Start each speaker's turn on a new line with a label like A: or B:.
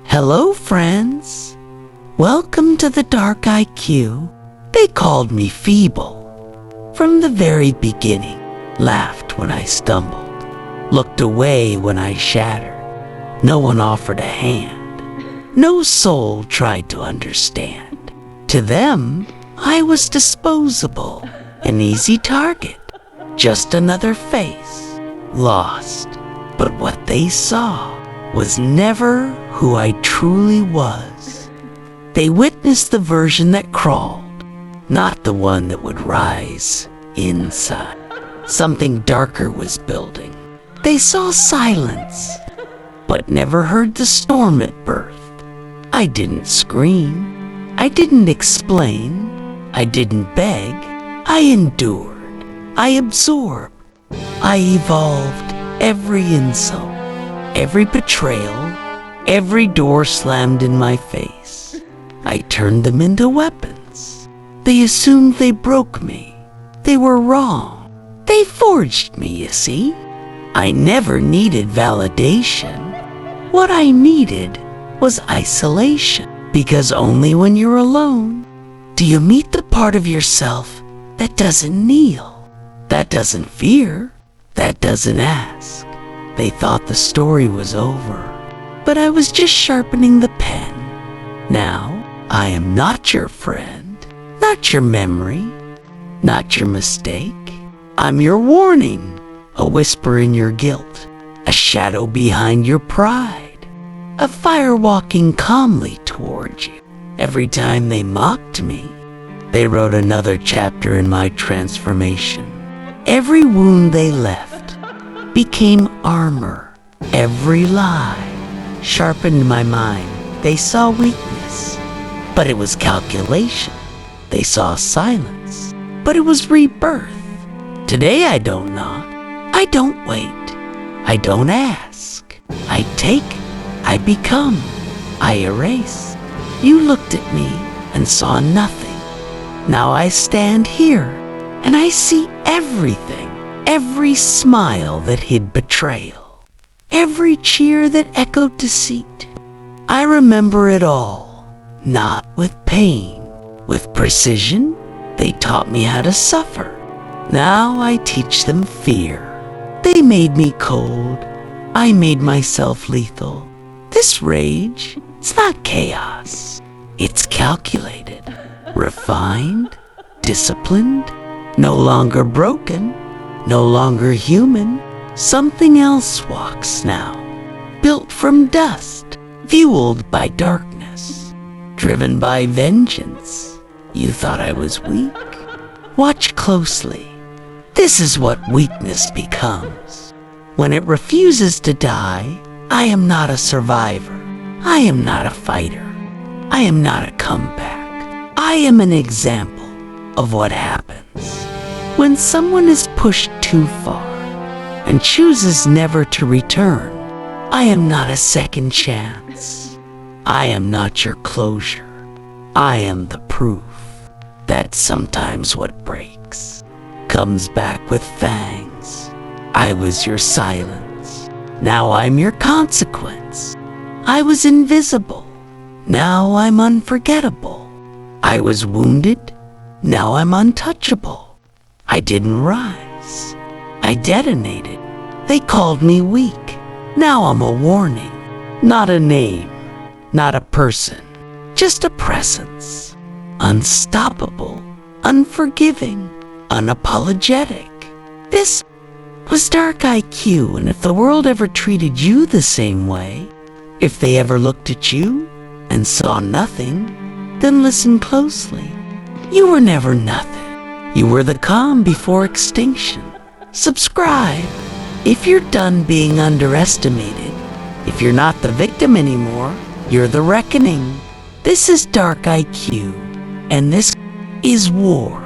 A: Hello, friends. Welcome to the Dark IQ. They called me feeble. From the very beginning, laughed when I stumbled, looked away when I shattered. No one offered a hand. No soul tried to understand. To them, I was disposable, an easy target, just another face, lost. But what they saw was never who I truly was. They witnessed the version that crawled, not the one that would rise inside. Something darker was building. They saw silence, but never heard the storm it birthed. I didn't scream. I didn't explain. I didn't beg. I endured. I absorbed. I evolved every insult, every betrayal, every door slammed in my face. I turned them into weapons. They assumed they broke me. They were wrong. They forged me, you see. I never needed validation. What I needed was isolation, because only when you're alone do you meet the part of yourself that doesn't kneel, that doesn't fear, that doesn't ask. They thought the story was over, but I was just sharpening the pen. Now, I am not your friend, not your memory, not your mistake. I'm your warning, a whisper in your guilt, a shadow behind your pride, a fire walking calmly toward you. Every time they mocked me, they wrote another chapter in my transformation. Every wound they left became armor. Every lie sharpened my mind. They saw weakness, but it was calculation. They saw silence, but it was rebirth. Today I don't knock. I don't wait. I don't ask. I take. I become. I erase. You looked at me and saw nothing. Now I stand here and I see everything. Every smile that hid betrayal. Every cheer that echoed deceit. I remember it all, not with pain, with precision. They taught me how to suffer. Now I teach them fear. They made me cold. I made myself lethal. This rage, it's not chaos. It's calculated, refined, disciplined, no longer broken, no longer human. Something else walks now, built from dust, fueled by darkness, driven by vengeance. You thought I was weak? Watch closely. This is what weakness becomes. When it refuses to die, I am not a survivor. I am not a fighter. I am not a comeback. I am an example of what happens when someone is pushed too far and chooses never to return. I am not a second chance. I am not your closure. I am the proof that sometimes what breaks comes back with fangs. I was your silence. Now I'm your consequence. I was invisible. Now I'm unforgettable. I was wounded. Now I'm untouchable. I didn't rise. I detonated. They called me weak. Now I'm a warning. Not a name. Not a person. Just a presence. Unstoppable. Unforgiving. Unapologetic. This was Dark IQ, and if the world ever treated you the same way, if they ever looked at you and saw nothing, then listen closely. You were never nothing. You were the calm before extinction. Subscribe. If you're done being underestimated, if you're not the victim anymore, you're the reckoning. This is Dark IQ, and this is war.